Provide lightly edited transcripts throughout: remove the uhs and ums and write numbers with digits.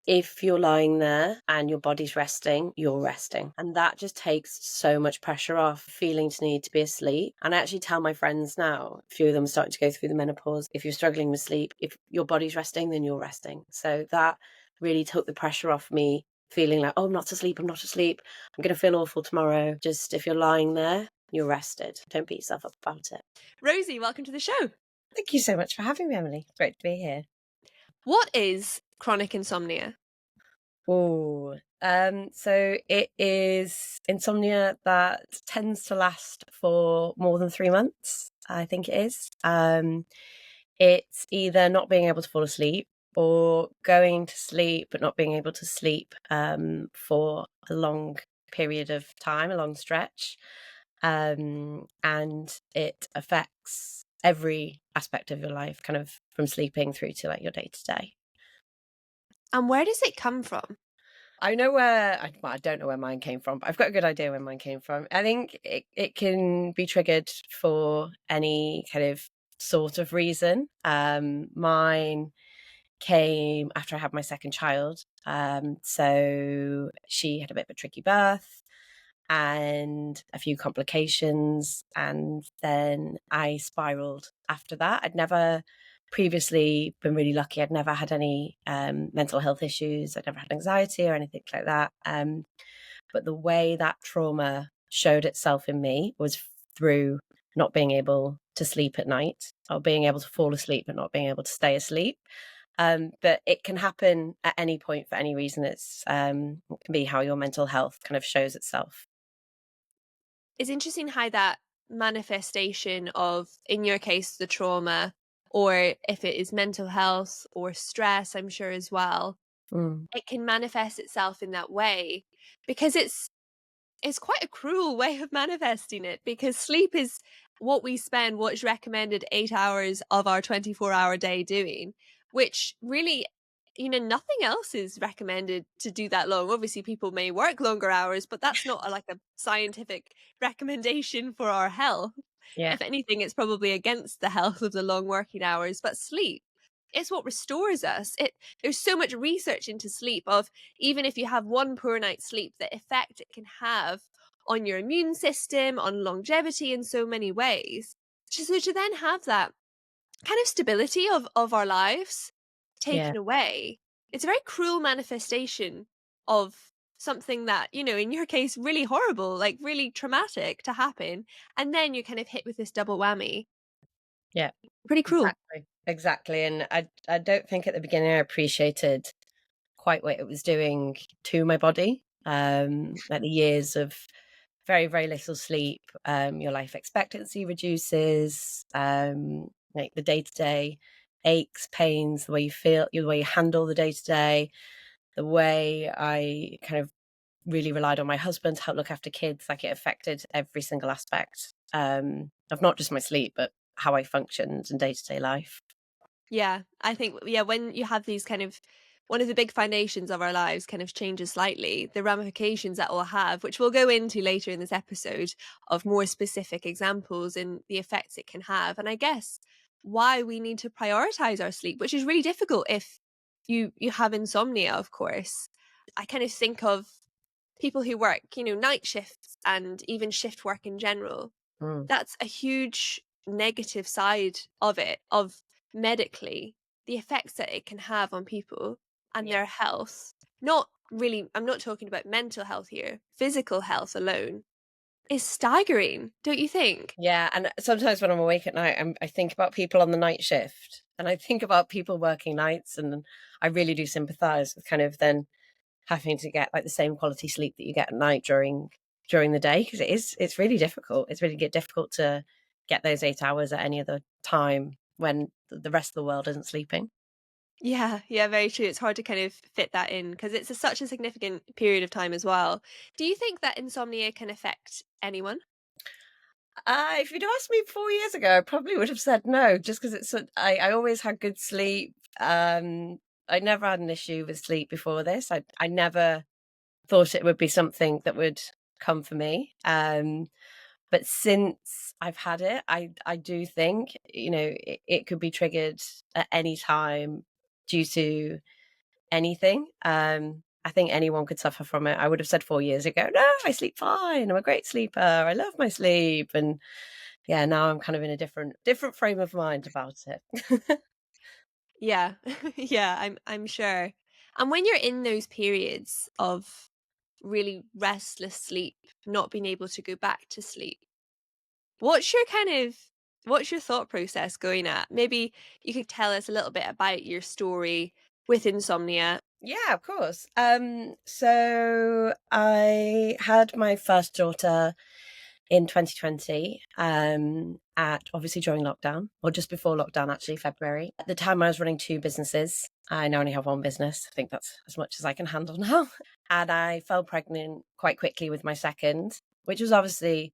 if you're lying there and your body's resting, you're resting. And that just takes so much pressure off feeling to need to be asleep. And I actually tell my friends now, a few of them are starting to go through the menopause, if you're struggling with sleep, if your body's resting, then you're resting. So that really took the pressure off me feeling like, oh, I'm not asleep, I'm going to feel awful tomorrow. Just if you're lying there, you're rested. Don't beat yourself up about it. Rosie, welcome to the show. Thank you so much for having me, Emily. It's great to be here. What is chronic insomnia? Oh, so it is insomnia that tends to last for more than 3 months, I think it is. It's either not being able to fall asleep or going to sleep but not being able to sleep for a long period of time, a long stretch. And it affects every aspect of your life, kind of from sleeping through to like your day to day. And where does it come from? I know where, I don't know where mine came from, but I've got a good idea where mine came from. I think it can be triggered for any kind of sort of reason. Mine came after I had my second child. So she had a bit of a tricky birth and a few complications. And then I spiraled after that. I'd never previously been really lucky. I'd never had any mental health issues. I'd never had anxiety or anything like that. But the way that trauma showed itself in me was through not being able to sleep at night or being able to fall asleep but not being able to stay asleep. But it can happen at any point for any reason. It can be how your mental health kind of shows itself. It's interesting how that manifestation of, in your case, the trauma, or if it is mental health or stress, I'm sure as well, Mm. it can manifest itself in that way because it's quite a cruel way of manifesting it because sleep is what we spend what's recommended 8 hours of our 24-hour day doing, which really, nothing else is recommended to do that long. Obviously people may work longer hours, but that's not like a scientific recommendation for our health. Yeah. If anything, it's probably against the health of the long working hours. But sleep, it's what restores us. There's so much research into sleep of, even if you have one poor night's sleep, the effect it can have on your immune system, on longevity in so many ways. So to then have that kind of stability of our lives Yeah. taken away, it's a very cruel manifestation of something that, in your case, really horrible, like really traumatic to happen. And then you're kind of hit with this double whammy. Yeah. Pretty cruel. Exactly. And I don't think at the beginning I appreciated quite what it was doing to my body. Like the years of very, very little sleep, your life expectancy reduces, like the day to day aches, pains, the way you feel, the way you handle the day to day, the way I kind of really relied on my husband to help look after kids. Like it affected every single aspect of not just my sleep, but how I functioned in day to day life. Yeah, I think, yeah, when you have these kind of, one of the big foundations of our lives kind of changes slightly, the ramifications that will have, which we'll go into later in this episode, of more specific examples and the effects it can have. And I guess why we need to prioritize our sleep, which is really difficult if you have insomnia, of course. I kind of think of people who work, night shifts and even shift work in general. Mm. That's a huge negative side of it, of medically, the effects that it can have on people and Yeah. their health. Not really, I'm not talking about mental health here, physical health alone is staggering, don't you think? Yeah, and sometimes when I'm awake at night, I think about people on the night shift, and I think about people working nights, and I really do sympathise with kind of then having to get like the same quality sleep that you get at night during the day, because it's really difficult. It's really difficult to get those 8 hours at any other time when the rest of the world isn't sleeping. Yeah, yeah, very true. It's hard to kind of fit that in because it's such a significant period of time as well. Do you think that insomnia can affect anyone? If you'd asked me 4 years ago, I probably would have said no, just because I always had good sleep. I never had an issue with sleep before this. I never thought it would be something that would come for me. But since I've had it, I do think, it could be triggered at any time due to anything. I think anyone could suffer from it. I would have said 4 years ago, no, I sleep fine. I'm a great sleeper. I love my sleep. And yeah, now I'm kind of in a different frame of mind about it. Yeah. Yeah, I'm sure. And when you're in those periods of really restless sleep, not being able to go back to sleep, what's your kind of what's your thought process going at? Maybe you could tell us a little bit about your story with insomnia. Yeah, of course. So I had my first daughter in 2020, at obviously during lockdown, or just before lockdown, actually, February. At the time, I was running two businesses. I now only have one business. I think that's as much as I can handle now. And I fell pregnant quite quickly with my second, which was obviously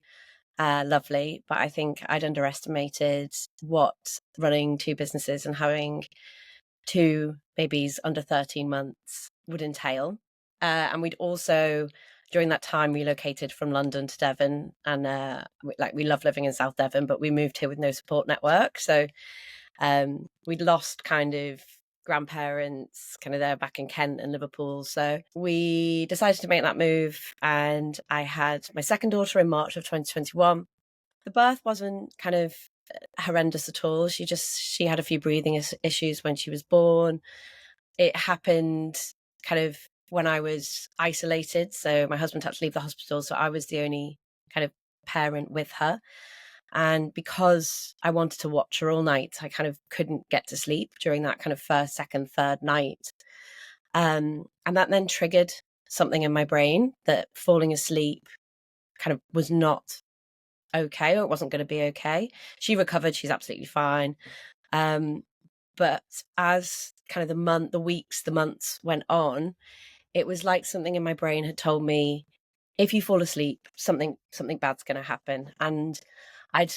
lovely. But I think I'd underestimated what running two businesses and having two babies under 13 months would entail. And we'd also, during that time, relocated from London to Devon. And we love living in South Devon, but we moved here with no support network. So we'd lost kind of grandparents kind of there back in Kent and Liverpool. So we decided to make that move. And I had my second daughter in March of 2021. The birth wasn't kind of horrendous at all. She had a few breathing issues when she was born. It happened kind of when I was isolated. So my husband had to leave the hospital. So I was the only kind of parent with her. And because I wanted to watch her all night, I kind of couldn't get to sleep during that kind of first, second, third night. And that then triggered something in my brain that falling asleep kind of was not okay, or it wasn't going to be okay. She recovered. She's absolutely fine. But as kind of the weeks, the months went on, it was like something in my brain had told me, if you fall asleep, something bad's going to happen. And I'd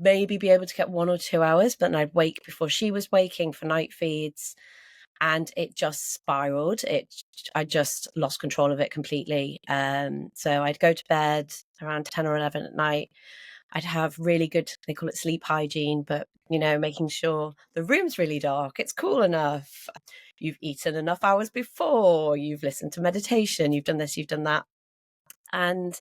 maybe be able to get 1 or 2 hours, but then I'd wake before she was waking for night feeds. And it just spiraled. I just lost control of it completely. So I'd go to bed around 10 or 11 at night. I'd have really good, they call it sleep hygiene, but, making sure the room's really dark, it's cool enough, you've eaten enough hours before, you've listened to meditation, you've done this, you've done that. And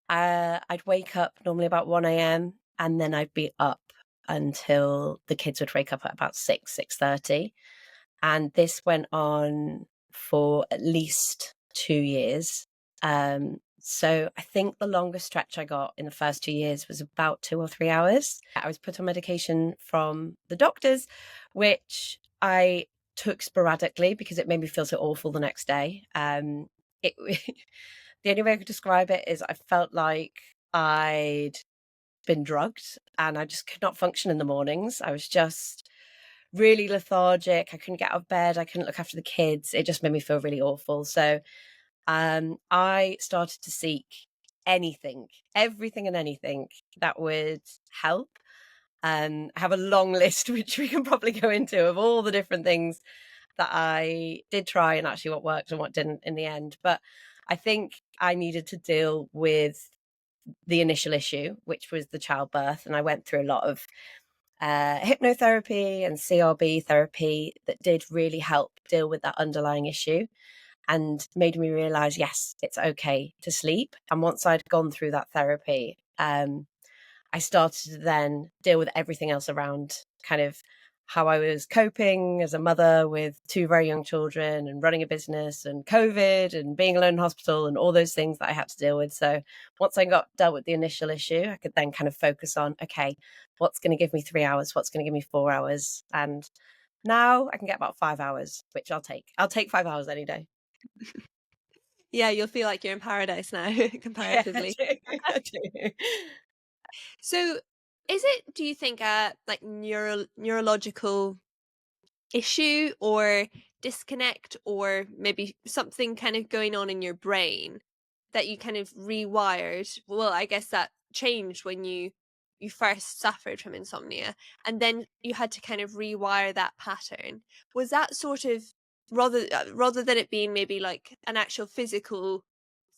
I'd wake up normally about 1 a.m. and then I'd be up until the kids would wake up at about 6:30. And this went on for at least 2 years. So I think the longest stretch I got in the first 2 years was about 2 or 3 hours. I was put on medication from the doctors, which I took sporadically because it made me feel so awful the next day. It the only way I could describe it is I felt like I'd been drugged and I just could not function in the mornings. I was just really lethargic. I couldn't get out of bed. I couldn't look after the kids. It just made me feel really awful. So I started to seek everything and anything that would help. I have a long list, which we can probably go into, of all the different things that I did try and actually what worked and what didn't in the end. But I think I needed to deal with the initial issue, which was the childbirth. And I went through a lot of hypnotherapy and CRB therapy that did really help deal with that underlying issue and made me realize, yes, it's okay to sleep. And once I'd gone through that therapy, I started to then deal with everything else around kind of how I was coping as a mother with two very young children and running a business and COVID and being alone in hospital and all those things that I had to deal with. So once I got dealt with the initial issue, I could then kind of focus on, okay, what's going to give me 3 hours? What's going to give me 4 hours? And now I can get about 5 hours, which I'll take. I'll take 5 hours any day. Yeah, you'll feel like you're in paradise now, Yeah, I comparatively. do. I do. So, is it, do you think, a like neurological issue or disconnect, or maybe something kind of going on in your brain that you kind of rewired? Well, I guess that changed when you first suffered from insomnia, and then you had to kind of rewire that pattern. Was that sort of, rather than it being maybe like an actual physical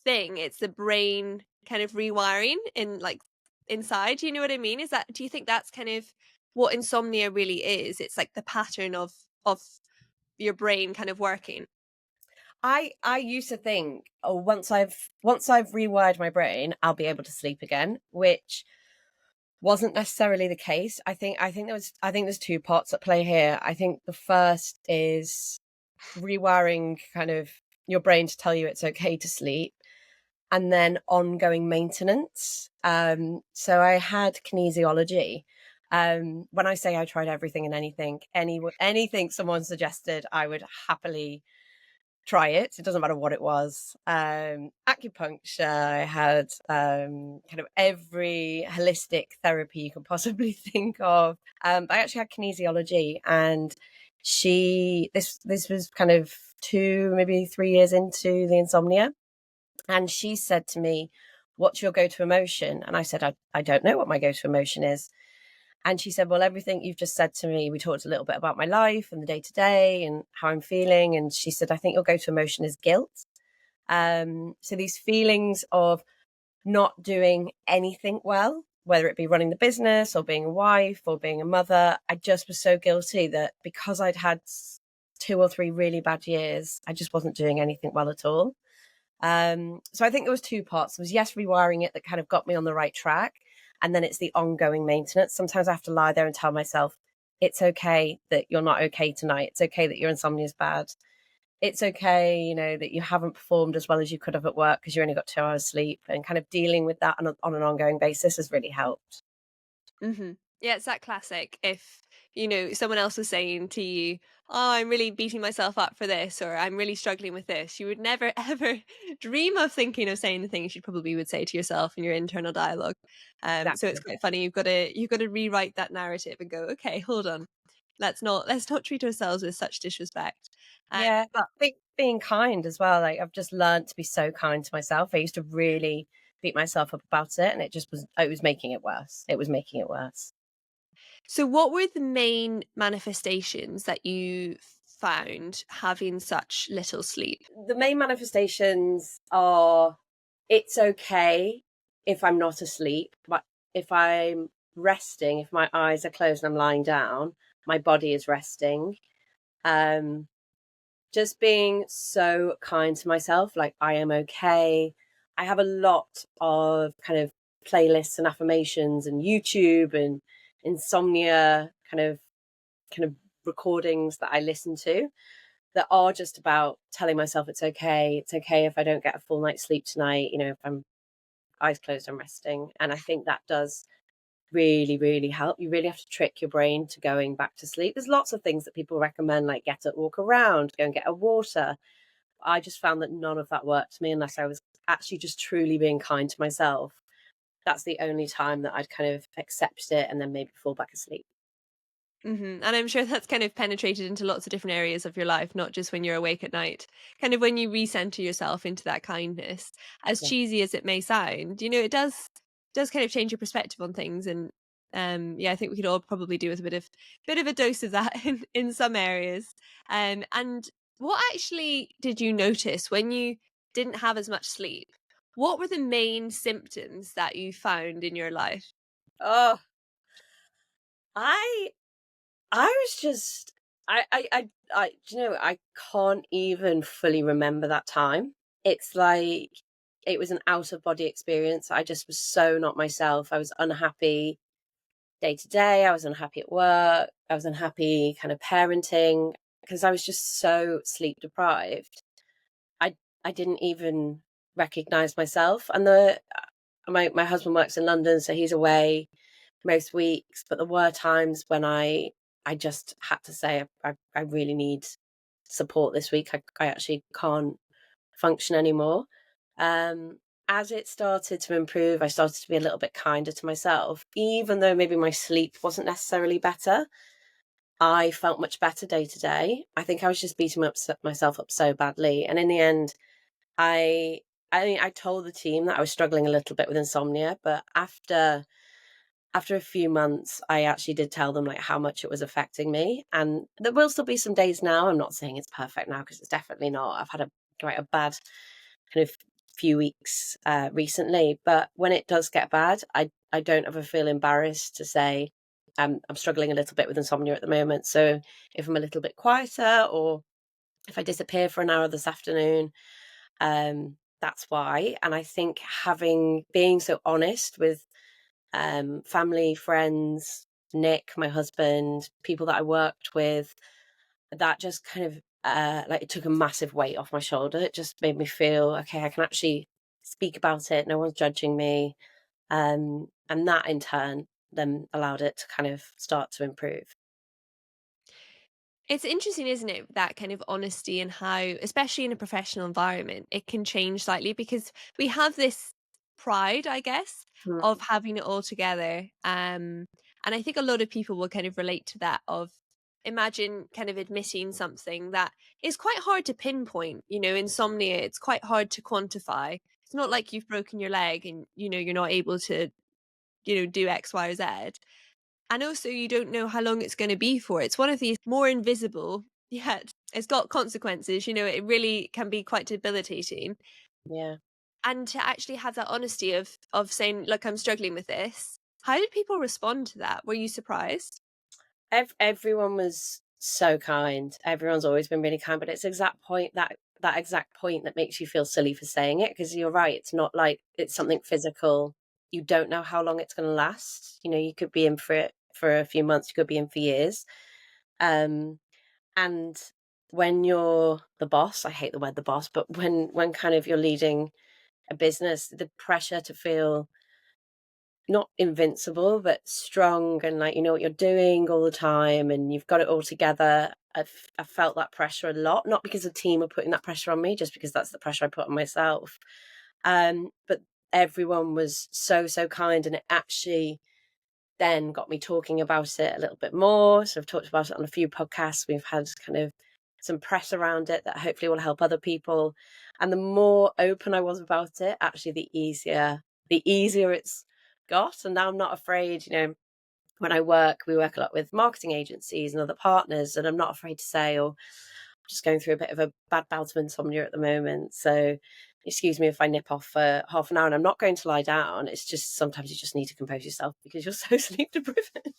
thing, it's the brain kind of rewiring in like inside, you know what I mean? Is that, do you think that's kind of what insomnia really is? It's like the pattern of your brain kind of working? I used to think, oh, once I've rewired my brain, I'll be able to sleep again, which wasn't necessarily the case. I think there's two parts at play here. I think the first is rewiring kind of your brain to tell you it's okay to sleep, and then ongoing maintenance. So I had kinesiology. When I say I tried everything and anything someone suggested, I would happily try it. It doesn't matter what it was. Acupuncture, I had kind of every holistic therapy you can possibly think of. I actually had kinesiology, and this was kind of 2, maybe 3 years into the insomnia. And she said to me, "What's your go to emotion?" And I said, I don't know what my go to emotion is. And she said, "Well, everything you've just said to me, we talked a little bit about my life and the day to day and how I'm feeling." And she said, "I think your go to emotion is guilt." So these feelings of not doing anything well, whether it be running the business or being a wife or being a mother, I just was so guilty that because I'd had 2 or 3 really bad years, I just wasn't doing anything well at all. So I think there was two parts. There was, yes, rewiring it that kind of got me on the right track. And then it's the ongoing maintenance. Sometimes I have to lie there and tell myself, it's okay that you're not okay tonight. It's okay that your insomnia is bad. It's okay, that you haven't performed as well as you could have at work because you only got 2 hours sleep, and kind of dealing with that on an ongoing basis has really helped. Hmm. Yeah, it's that classic. If someone else was saying to you, "Oh, I'm really beating myself up for this," or "I'm really struggling with this," you would never ever dream of thinking of saying the things you probably would say to yourself in your internal dialogue. So it's Exactly. quite funny. You've got to rewrite that narrative and go, "Okay, hold on. Let's not treat ourselves with such disrespect." Yeah. But Being kind as well. Like, I've just learned to be so kind to myself. I used to really beat myself up about it, and it was making it worse. It was making it worse. so, what were the main manifestations that you found having such little sleep? The main manifestations are, it's okay if I'm not asleep, but if I'm resting, if my eyes are closed and I'm lying down, my body is resting. Um, just being so kind to myself, like, I am okay. I have a lot of kind of playlists and affirmations and YouTube and insomnia kind of recordings that I listen to that are just about telling myself it's okay. It's okay if I don't get a full night's sleep tonight, if I'm eyes closed and resting. And I think that does really, really help. You really have to trick your brain to going back to sleep. There's lots of things that people recommend, like get up, walk around, go and get a water. I just found that none of that worked for me unless I was actually just truly being kind to myself. That's the only time that I'd kind of accept it and then maybe fall back asleep. And I'm sure that's kind of penetrated into lots of different areas of your life, not just when you're awake at night. Kind of when you recenter yourself into that kindness, as Yeah. cheesy as it may sound, it does kind of change your perspective on things. And yeah, I think we could all probably do with a bit of a dose of that in some areas. And what actually did you notice when you didn't have as much sleep? What were the main symptoms that you found in your life? Oh, I I was just I can't even fully remember that time. It's like it was an out of body experience. I just was so not myself. I was unhappy day to day. I was unhappy at work. I was unhappy kind of parenting because I was just so sleep deprived. I I didn't even recognize myself. And my husband works in London, so he's away most weeks, but there were times when I just had to say, I really need support this week. I actually can't function anymore. Um, as it started to improve, I started to be a little bit kinder to myself, even though maybe my sleep wasn't necessarily better. I felt much better day to day. I think I was just beating myself up so badly, and in the end, I I mean, I told the team that I was struggling a little bit with insomnia, but after a few months, I actually did tell them, like, how much it was affecting me, and there will still be some days now. I'm not saying it's perfect now because it's definitely not. I've had quite a bad kind of few weeks recently, but when it does get bad, I don't ever feel embarrassed to say, I'm struggling a little bit with insomnia at the moment. So if I'm a little bit quieter, or if I disappear for an hour this afternoon, that's why. And I think being so honest with family, friends, Nick, my husband, people that I worked with, that just kind of like it took a massive weight off my shoulder. It just made me feel okay. I can actually speak about it. No one's judging me, and that in turn then allowed it to kind of start to improve. It's interesting, isn't it, that kind of honesty and how, especially in a professional environment, it can change slightly because we have this pride, I guess, of Mm. having it all together. And I think a lot of people will kind of relate to that of imagine kind of admitting something that is quite hard to pinpoint, insomnia, it's quite hard to quantify. It's not like you've broken your leg and you're not able to, do X, Y, or Z. And also you don't know how long it's gonna be for. It's one of these more invisible, yet it's got consequences, it really can be quite debilitating. Yeah. And to actually have that honesty of saying, "Look, I'm struggling with this." How did people respond to that? Were you surprised? Everyone was so kind. Everyone's always been really kind, but it's that exact point that makes you feel silly for saying it, because you're right. It's not like it's something physical. You don't know how long it's going to last. You could be in for it for a few months. You could be in for years. Um, and when you're the boss, I hate the word the boss, but when kind of you're leading a business, the pressure to feel not invincible, but strong, and like you know what you're doing all the time and you've got it all together. I felt that pressure a lot, not because the team are putting that pressure on me, just because that's the pressure I put on myself. But everyone was so, so kind, and it actually then got me talking about it a little bit more. So I've talked about it on a few podcasts. We've had kind of some press around it that hopefully will help other people. And the more open I was about it, actually the easier it's got. And now I'm not afraid, when we work a lot with marketing agencies and other partners, and I'm not afraid to say, oh, I'm just going through a bit of a bad bout of insomnia at the moment. So excuse me if I nip off for half an hour, and I'm not going to lie down. It's just sometimes you just need to compose yourself because you're so sleep deprived.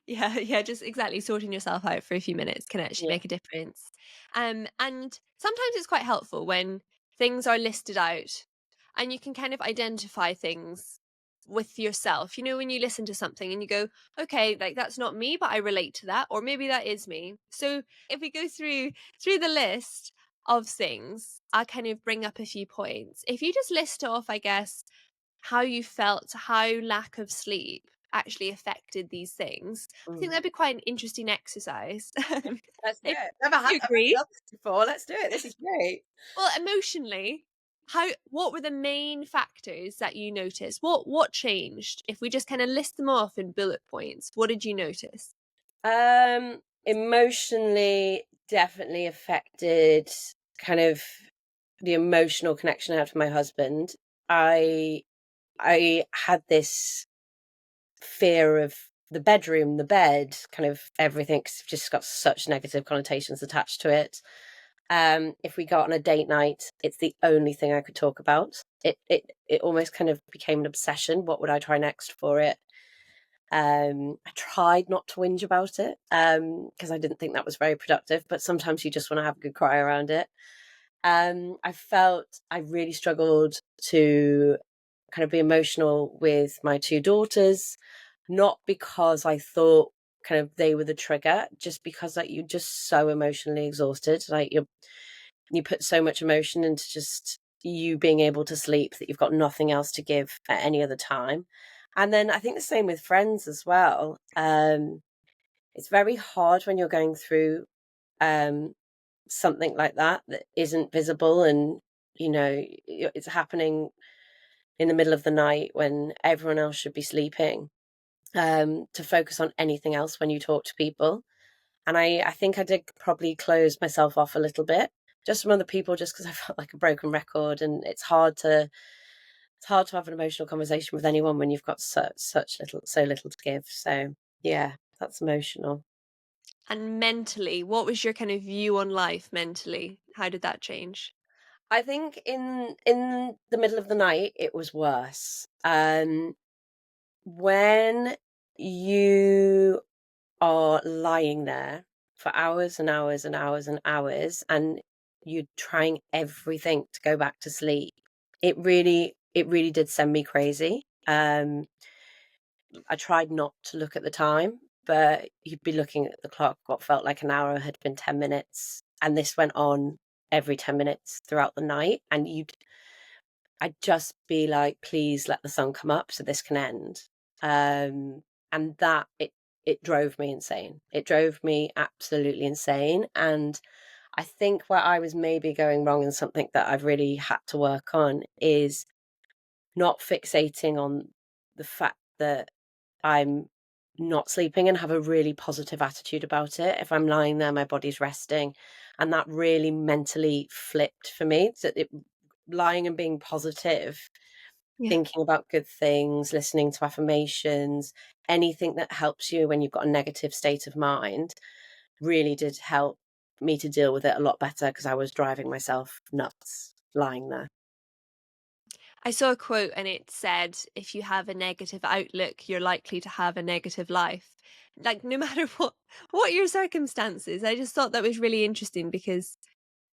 Yeah, yeah, just exactly sorting yourself out for a few minutes can actually Yeah. make a difference. And sometimes it's quite helpful when things are listed out and you can kind of identify things with yourself. When you listen to something and you go, okay, like that's not me, but I relate to that, or maybe that is me. So if we go through the list of things, I'll kind of bring up a few points. If you just list off, I guess, how you felt, how lack of sleep actually affected these things. I think Mm. that'd be quite an interesting exercise. Let's do If it. you I've never agree. done this before. Let's do it. This is great. Well, emotionally, what were the main factors that you noticed? What changed? If we just kind of list them off in bullet points, what did you notice? Emotionally, definitely affected kind of the emotional connection I had with my husband. I I had this fear of the bedroom, the bed, kind of everything, 'cause it's just got such negative connotations attached to it. If we go on a date night, it's the only thing I could talk about. It almost kind of became an obsession. What would I try next for it? I tried not to whinge about it, because I didn't think that was very productive, but sometimes you just want to have a good cry around it. I felt I really struggled to kind of be emotional with my two daughters, not because I thought kind of they were the trigger, just because like you're just so emotionally exhausted. Like you put so much emotion into just you being able to sleep that you've got nothing else to give at any other time. And then I think the same with friends as well. It's very hard when you're going through um, something like that isn't visible, and it's happening in the middle of the night when everyone else should be sleeping, to focus on anything else when you talk to people. And I think I did probably close myself off a little bit just from other people, just because I felt like a broken record, and it's hard to have an emotional conversation with anyone when you've got so little to give. So yeah, that's emotional. And mentally, what was your kind of view on life mentally? How did that change? I think in the middle of the night it was worse. When you are lying there for hours and hours and hours and hours, and you're trying everything to go back to sleep. It really did send me crazy. I tried not to look at the time, but you'd be looking at the clock. What felt like an hour had been 10 minutes. And this went on every 10 minutes throughout the night. And I'd just be like, please let the sun come up so this can end. And it drove me insane. It drove me absolutely insane. And I think where I was maybe going wrong, and something that I've really had to work on, is not fixating on the fact that I'm not sleeping and have a really positive attitude about it. If I'm lying there, my body's resting. And that really mentally flipped for me. So lying and being positive, Yeah. thinking about good things, listening to affirmations, anything that helps you when you've got a negative state of mind really did help me to deal with it a lot better, because I was driving myself nuts lying there. I saw a quote and it said, if you have a negative outlook, you're likely to have a negative life. Like no matter what your circumstances. I just thought that was really interesting because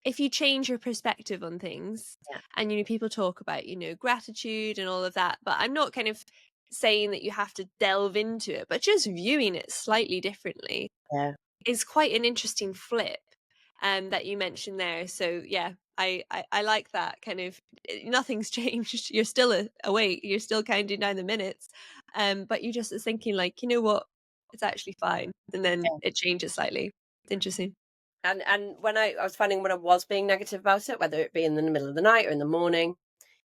if you change your perspective on things Yeah. and people talk about, gratitude and all of that, but I'm not kind of saying that you have to delve into it, but just viewing it slightly differently Yeah. is quite an interesting flip that you mentioned there. So yeah, I like that kind of nothing's changed. You're still awake. You're still counting down the minutes, but you just is thinking like, you know what, it's actually fine, and then it changes slightly. It's interesting. And when I was finding, when I was being negative about it, whether it be in the middle of the night or in the morning,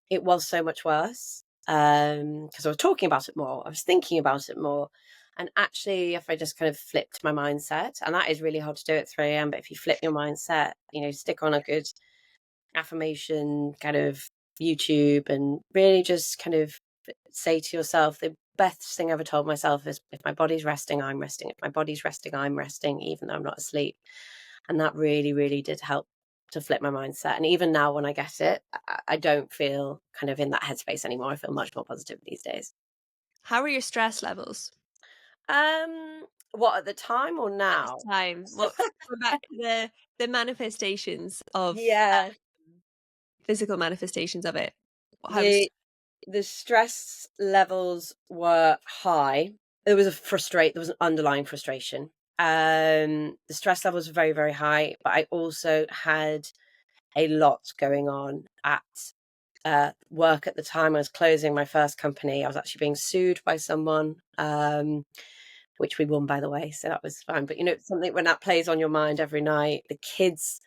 it was so much worse. Because I was talking about it more, I was thinking about it more. And actually, if I just kind of flipped my mindset, and that is really hard to do at 3 a.m., but if you flip your mindset, stick on a good affirmation kind of YouTube, and really just kind of say to yourself, the best thing I ever told myself is, if my body's resting, I'm resting. If my body's resting, I'm resting, even though I'm not asleep. And that really, really did help to flip my mindset. And even now, when I get it, I don't feel kind of in that headspace anymore. I feel much more positive these days. How are your stress levels Um, what, at the time or at this now? time? What about the manifestations of Yeah, physical manifestations of it? How was the the stress levels were high. There was an underlying frustration. The stress levels were very, very high, but I also had a lot going on at work at the time. I was closing my first company. I was actually being sued by someone, which we won, by the way, so that was fine. But something when that plays on your mind every night. The kids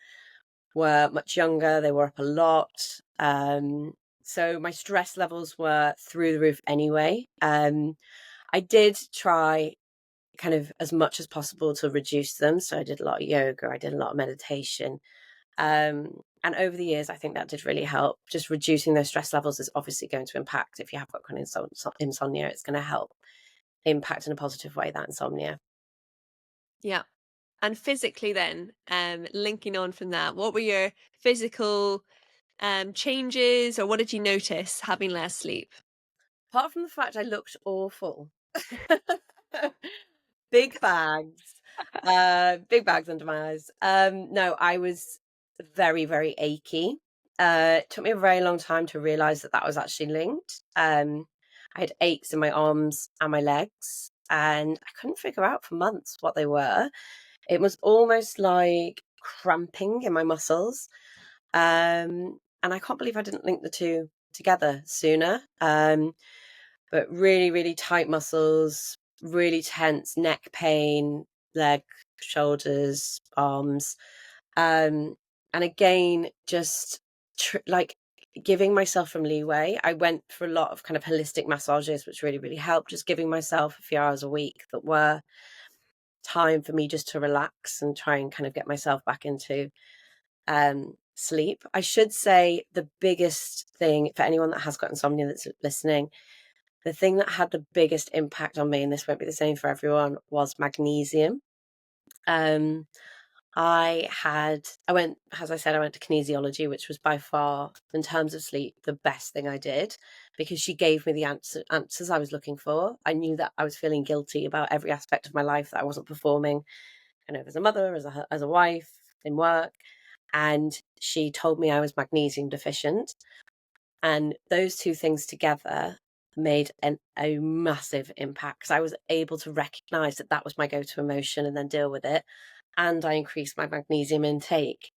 were much younger; they were up a lot. So my stress levels were through the roof anyway. I did try kind of as much as possible to reduce them. So I did a lot of yoga, I did a lot of meditation. And over the years, I think that did really help. Just reducing those stress levels is obviously going to impact, if you have got kind of insomnia, it's going to help impact in a positive way, that insomnia. yeah. And physically then, linking on from that, what were your physical changes, or what did you notice having less sleep? Apart from the fact I looked awful. Big bags, big bags under my eyes. No, I was very, very achy. It took me a very long time to realize that that was actually linked. I had aches in my arms and my legs, and I couldn't figure out for months what they were. It was almost like cramping in my muscles. And I can't believe I didn't link the two together sooner. But really, really tight muscles, really tense neck pain, leg, shoulders, arms. And again, just like giving myself some leeway. I went for a lot of kind of holistic massages, which really, really helped. Just giving myself a few hours a week that were time for me just to relax and try and kind of get myself back into sleep. I should say the biggest thing for anyone that has got insomnia that's listening, the thing that had the biggest impact on me, and this won't be the same for everyone, was magnesium. Um, as I said, I went to kinesiology, which was by far, in terms of sleep, the best thing I did, because she gave me the answers I was looking for. I knew that I was feeling guilty about every aspect of my life that I wasn't performing, as a mother, as a wife, in work. And she told me I was magnesium deficient. And those two things together made a massive impact, because I was able to recognize that that was my go-to emotion and then deal with it. And I increased my magnesium intake,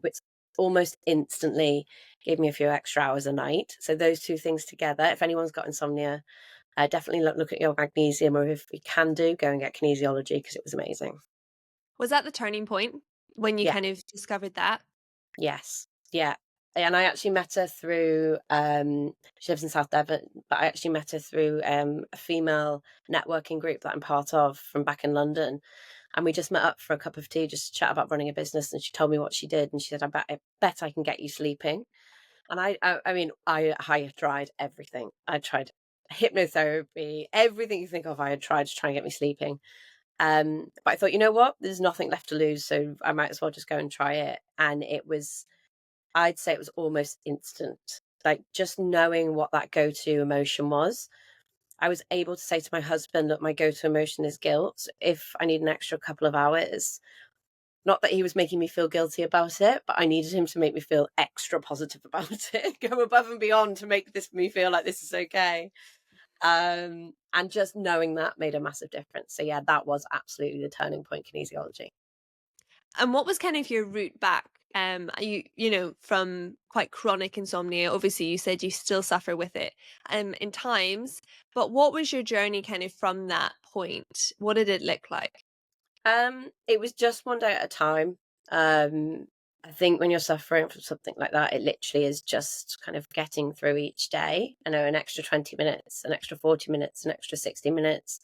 which almost instantly gave me a few extra hours a night. So those two things together, if anyone's got insomnia, definitely look at your magnesium, or if you can do, go and get kinesiology, because it was amazing. Was that the turning point when you Yeah. kind of discovered that? Yes. Yeah. And I actually met her through, she lives in South Devon, but I actually met her through a female networking group that I'm part of from back in London. And we just met up for a cup of tea, just to chat about running a business. And she told me what she did. And she said, I bet I can get you sleeping. And I tried everything. I tried hypnotherapy, everything you think of, I had tried to try and get me sleeping. But I thought, you know what? There's nothing left to lose. So I might as well just go and try it. And I'd say it was almost instant. Like, just knowing what that go-to emotion was, I was able to say to my husband, look, my go-to emotion is guilt. If I need an extra couple of hours, not that he was making me feel guilty about it, but I needed him to make me feel extra positive about it, go above and beyond to make me feel like this is okay. And just knowing that made a massive difference. So yeah, that was absolutely the turning point, kinesiology. And what was kind of your route back? From quite chronic insomnia. Obviously, you said you still suffer with it, in times. But what was your journey kind of from that point? What did it look like? It was just one day at a time. Um, I think when you're suffering from something like that, it literally is just kind of getting through each day. An extra 20 minutes, an extra 40 minutes, an extra 60 minutes.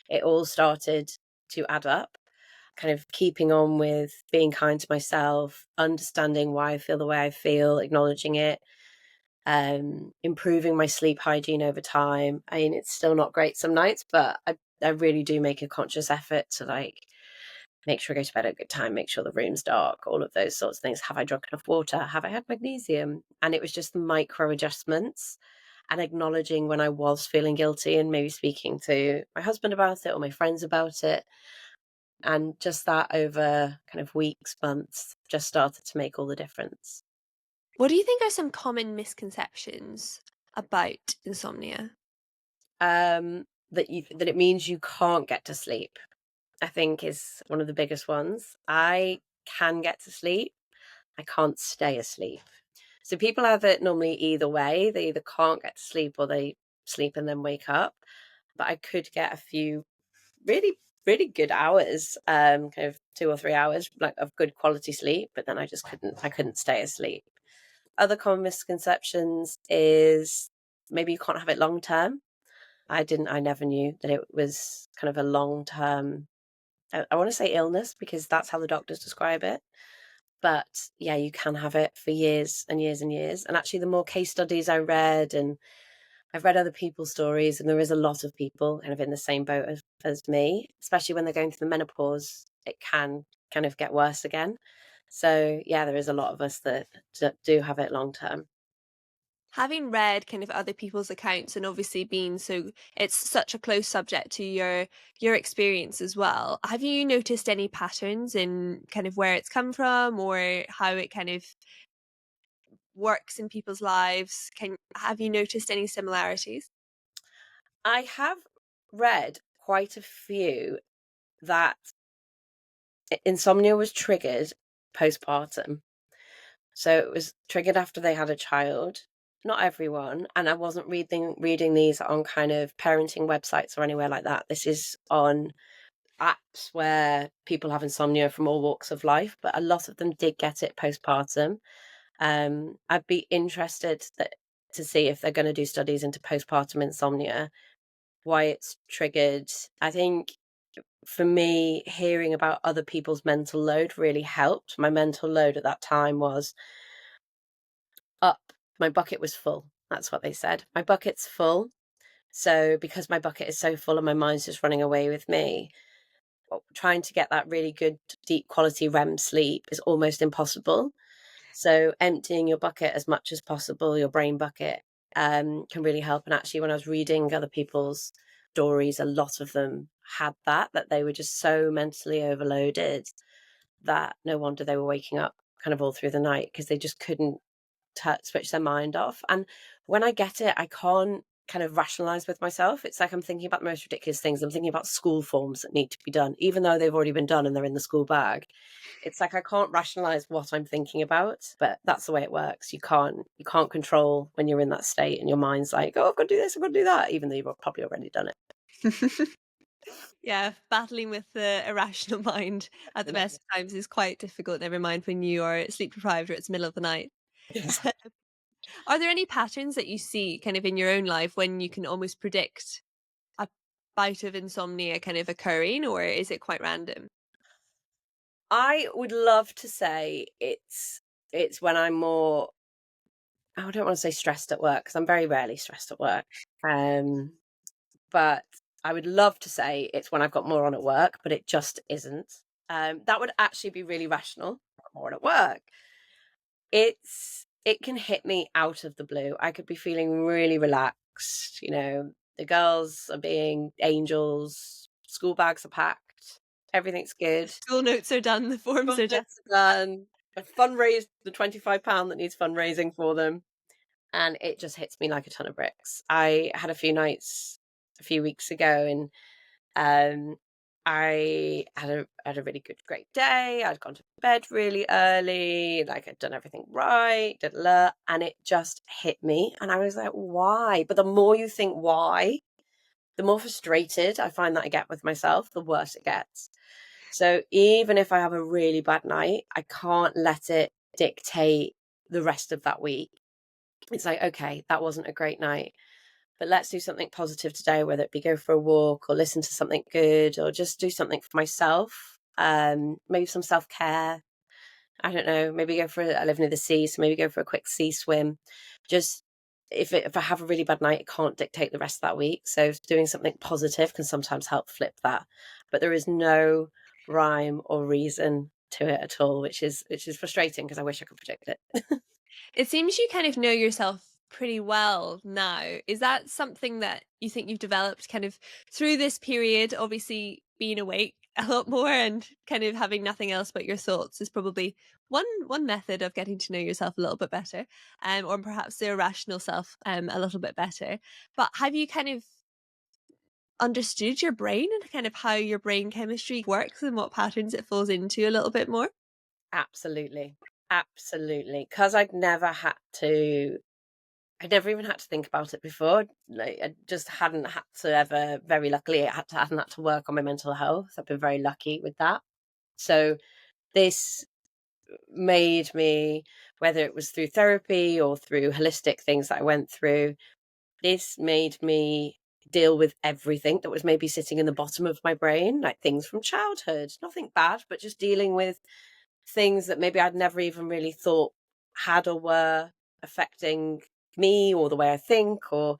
It all started to add up. Kind of keeping on with being kind to myself, understanding why I feel the way I feel, acknowledging it, improving my sleep hygiene over time. I mean, it's still not great some nights, but I really do make a conscious effort to, like, make sure I go to bed at a good time, make sure the room's dark, all of those sorts of things. Have I drunk enough water? Have I had magnesium? And it was just the micro adjustments and acknowledging when I was feeling guilty, and maybe speaking to my husband about it or my friends about it. And just that, over kind of weeks, months, just started to make all the difference. What do you think are some common misconceptions about insomnia? That it means you can't get to sleep, I think, is one of the biggest ones. I can get to sleep. I can't stay asleep. So people have it normally either way. They either can't get to sleep, or they sleep and then wake up. But I could get a few really, really good hours, kind of 2 or 3 hours, like, of good quality sleep, but then I couldn't stay asleep. Other common misconceptions is maybe you can't have it long term. I never knew that it was kind of a long term, I want to say illness, because that's how the doctors describe it. But yeah, you can have it for years and years and years. And actually, the more case studies I read, and I've read other people's stories, and there is a lot of people kind of in the same boat as me, especially when they're going through the menopause. It can kind of get worse again. So yeah, there is a lot of us that do have it long term. Having read kind of other people's accounts, and obviously being so it's such a close subject to your experience as well, have you noticed any patterns in kind of where it's come from, or how it kind of works in people's lives? Have you noticed any similarities? I have read quite a few that insomnia was triggered postpartum. So it was triggered after they had a child. Not everyone, and I wasn't reading these on kind of parenting websites or anywhere like that. This is on apps where people have insomnia from all walks of life, but a lot of them did get it postpartum. I'd be interested to see if they're going to do studies into postpartum insomnia, why it's triggered. I think for me, hearing about other people's mental load really helped. My mental load at that time was up. My bucket was full. That's what they said. My bucket's full. So because my bucket is so full and my mind's just running away with me, trying to get that really good, deep quality REM sleep is almost impossible. So emptying your bucket as much as possible, your brain bucket, can really help. And actually, when I was reading other people's stories, a lot of them had that they were just so mentally overloaded that no wonder they were waking up kind of all through the night, because they just couldn't switch their mind off. And when I get it, I can't kind of rationalize with myself. It's like I'm thinking about the most ridiculous things. I'm thinking about school forms that need to be done, even though they've already been done and they're in the school bag. It's like I can't rationalize what I'm thinking about, but that's the way it works. You can't control when you're in that state and your mind's like, oh, I've got to do this, I've got to do that, even though you've probably already done it. Yeah, battling with the irrational mind at the best Definitely. of times is quite difficult, never mind when you are sleep deprived or it's the middle of the night. Exactly. Are there any patterns that you see kind of in your own life when you can almost predict a bout of insomnia kind of occurring, or is it quite random? I would love to say it's when I'm more, I don't want to say stressed at work, because I'm very rarely stressed at work. Um, but I would love to say it's when I've got more on at work, but it just isn't. That would actually be really rational. I've got more on at work. It can hit me out of the blue. I could be feeling really relaxed. The girls are being angels, school bags are packed, everything's good. School notes are done, the forms are done. Budgets are done. I've fundraised the £25 that needs fundraising for them, and it just hits me like a ton of bricks. I had a few nights a few weeks ago, and I had a really great day. I'd gone to bed really early, like I'd done everything right, da, da, da, and it just hit me, and I was like, why? But the more you think why, the more frustrated I find that I get with myself, the worse it gets. So even if I have a really bad night, I can't let it dictate the rest of that week. It's like, okay, that wasn't a great night, but let's do something positive today, whether it be go for a walk or listen to something good or just do something for myself. Maybe some self-care. I don't know, maybe I live near the sea, so maybe go for a quick sea swim. Just if I have a really bad night, it can't dictate the rest of that week. So doing something positive can sometimes help flip that. But there is no rhyme or reason to it at all, which is frustrating, because I wish I could predict it. It seems you kind of know yourself pretty well now. Is that something that you think you've developed kind of through this period? Obviously, being awake a lot more and kind of having nothing else but your thoughts is probably one method of getting to know yourself a little bit better, or perhaps the irrational self a little bit better. But have you kind of understood your brain and kind of how your brain chemistry works and what patterns it falls into a little bit more? Absolutely. Absolutely. Because I'd never even had to think about it before. Like, I just hadn't had to ever, very luckily, hadn't had to work on my mental health. I've been very lucky with that. So this made me, whether it was through therapy or through holistic things that I went through, this made me deal with everything that was maybe sitting in the bottom of my brain, like things from childhood, nothing bad, but just dealing with things that maybe I'd never even really thought had or were affecting me, or the way I think, or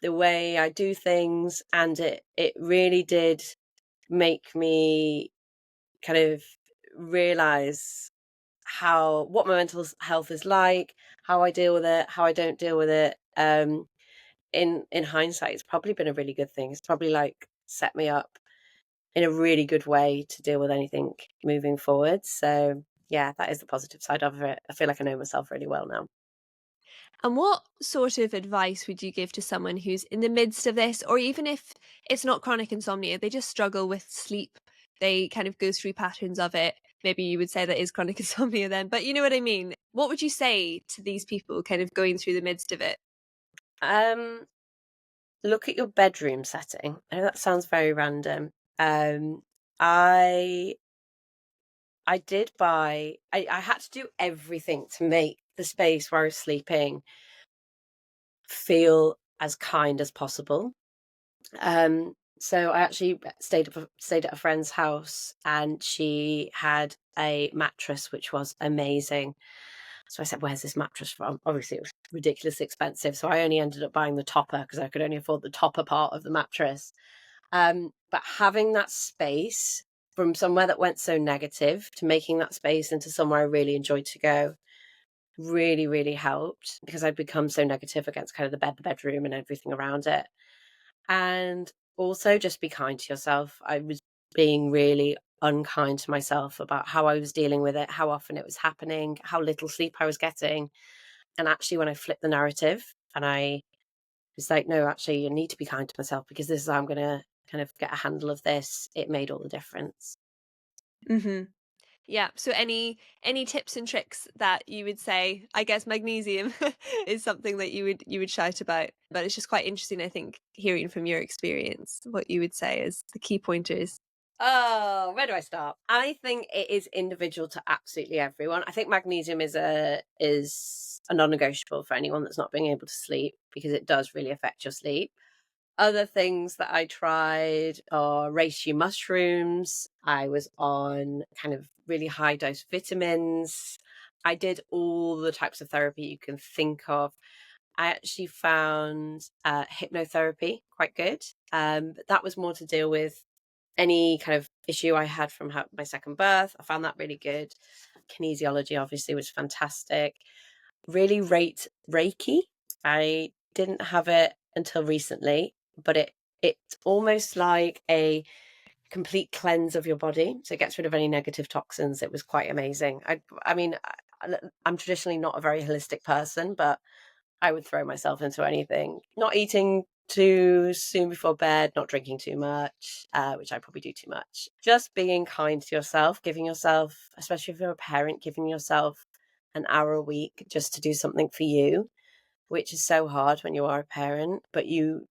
the way I do things. And it really did make me kind of realize what my mental health is like, how I deal with it, how I don't deal with it. In hindsight, it's probably been a really good thing. It's probably like set me up in a really good way to deal with anything moving forward. So yeah, that is the positive side of it. I feel like I know myself really well now. And what sort of advice would you give to someone who's in the midst of this, or even if it's not chronic insomnia, they just struggle with sleep, they kind of go through patterns of it? Maybe you would say that is chronic insomnia then, but you know what I mean? What would you say to these people kind of going through the midst of it? Um, Look at your bedroom setting. I know that sounds very random. Um, I I did buy. I had to do everything to make the space where I was sleeping feel as kind as possible. So I actually stayed at a friend's house, and she had a mattress which was amazing. So I said, "Where's this mattress from?" Obviously, it was ridiculously expensive, so I only ended up buying the topper, because I could only afford the topper part of the mattress. But having that space from somewhere that went so negative to making that space into somewhere I really enjoyed to go really, really helped, because I'd become so negative against kind of the bed, the bedroom, and everything around it. And also just be kind to yourself. I was being really unkind to myself about how I was dealing with it, how often it was happening, how little sleep I was getting. And actually, when I flipped the narrative and I was like, no, actually, you need to be kind to myself because this is how I'm going to kind of get a handle of this, it made all the difference. Hmm. Yeah. So any tips and tricks that you would say? I guess magnesium is something that you would shout about, but it's just quite interesting. I think hearing from your experience, what you would say is the key pointers. Oh, where do I start? I think it is individual to absolutely everyone. I think magnesium is a non-negotiable for anyone that's not being able to sleep, because it does really affect your sleep. Other things that I tried are reishi mushrooms. I was on kind of really high dose vitamins. I did all the types of therapy you can think of. I actually found hypnotherapy quite good. But that was more to deal with any kind of issue I had from my second birth. I found that really good. Kinesiology obviously was fantastic. Really rate Reiki. I didn't have it until recently, but it's almost like a complete cleanse of your body. So it gets rid of any negative toxins. It was quite amazing. I mean, I'm traditionally not a very holistic person, but I would throw myself into anything. Not eating too soon before bed, not drinking too much, which I probably do too much. Just being kind to yourself, giving yourself, especially if you're a parent, giving yourself an hour a week just to do something for you, which is so hard when you are a parent, but you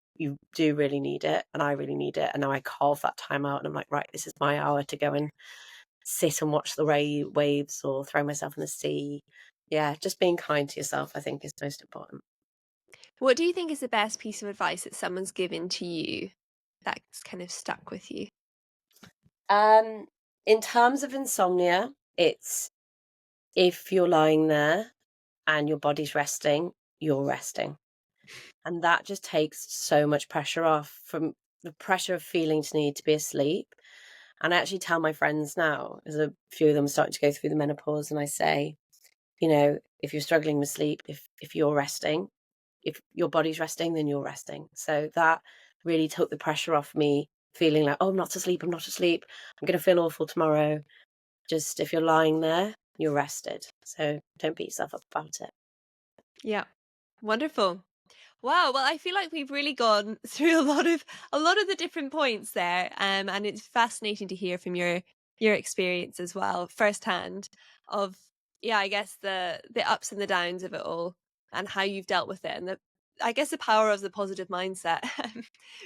do really need it, and I really need it. And now I carve that time out, and I'm like, right, this is my hour to go and sit and watch the waves or throw myself in the sea. Yeah, just being kind to yourself, I think, is most important. What do you think is the best piece of advice that someone's given to you that's kind of stuck with you? Um, in terms of insomnia, it's if you're lying there and your body's resting, you're resting. And that just takes so much pressure off from the pressure of feeling to need to be asleep. And I actually tell my friends now, as a few of them are starting to go through the menopause, and I say, if you're struggling with sleep, if you're resting, if your body's resting, then you're resting. So that really took the pressure off me feeling like, oh, I'm not asleep, I'm not asleep, I'm going to feel awful tomorrow. Just if you're lying there, you're rested. So don't beat yourself up about it. Yeah. Wonderful. Wow, well, I feel like we've really gone through a lot of the different points there, and it's fascinating to hear from your experience as well, firsthand, of yeah, I guess the ups and the downs of it all, and how you've dealt with it, and I guess the power of the positive mindset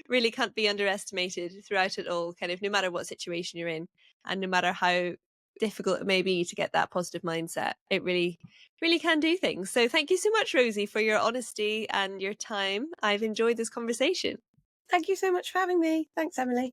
really can't be underestimated throughout it all. Kind of no matter what situation you're in, and no matter how difficult it may be to get that positive mindset, it really can do things. So thank you so much, Rosie, for your honesty and your time. I've enjoyed this conversation. Thank you so much for having me. Thanks, Emily.